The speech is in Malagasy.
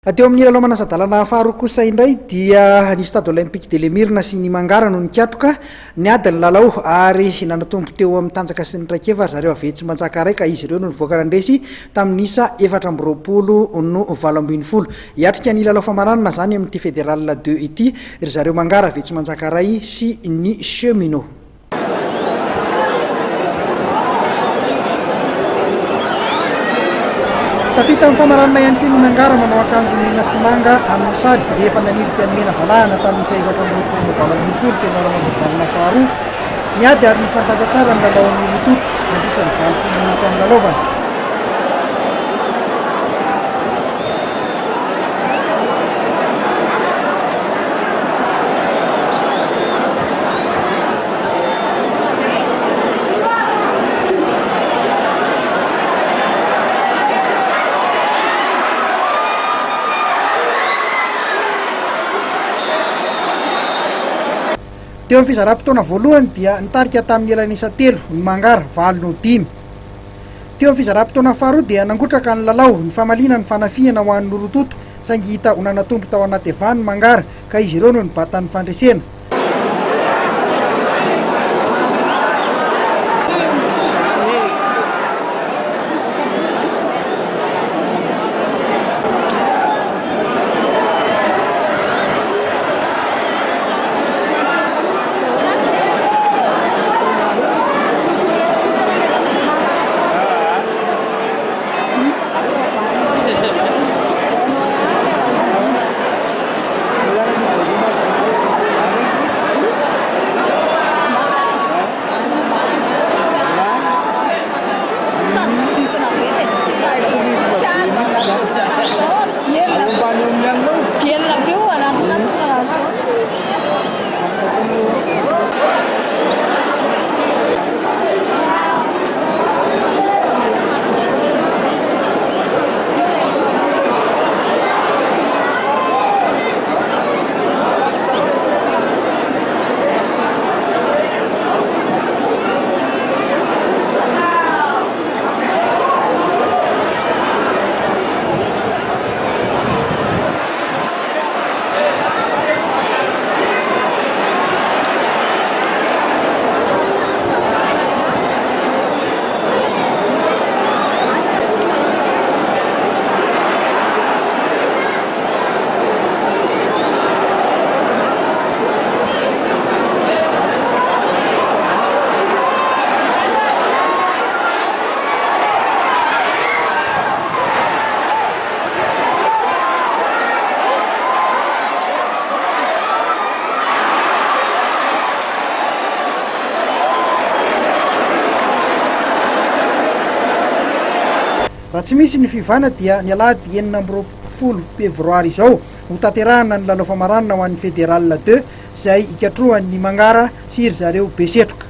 Teo amin'ny lalao manasadalana faharoa kosa indray dia ny stade olympique de Lemirna sy ny Mangara no nikatoka ny adiny lalao ary nanatombo teo amin'ny tanjaka sy ny traikefa zareo avetsy manjaka ka izy ireo no nivoaka nandresy tamin'ny isa 420 no 7-20 hiatrika ny lalao famaranana zany amin'ity fédéral 2 ity ry zareo Mangara avetsy manjakaray sy ny cheminot. Tafita amin'ny famaranana ihany koa ny Mangara manao akanjo mena sy manga amin'ny sady rehefa nanirika ny mena valahana tamin'ny isa 420 tena lalao faharoa niady ary nifantaka tsara ny lalaon'ny Mitoto mandritra ny 20 minitra amin'ny lalaovana. Teo amin'ny fizaram-potoana voalohany dia nitarika tamin'ny elanisa 3 ny Mangara 9-5. Teo amin'ny fizaram-potoana faharoa dia nangotraka ny lalao ny famalina ny fanafihana ho an'ny Rototo saingy hita ho nanatombo tao anaty evany ny Mangara ka izy ireo no nibatan'ny fandresena. Raha tsy misy ny fivana dia ny alahady 9 fevroary izao ho tanterahana ny lalao famaranana ho an'ny fédéral 2 izay ikatrohan'ny Mangara sy ry zareo Besetroka.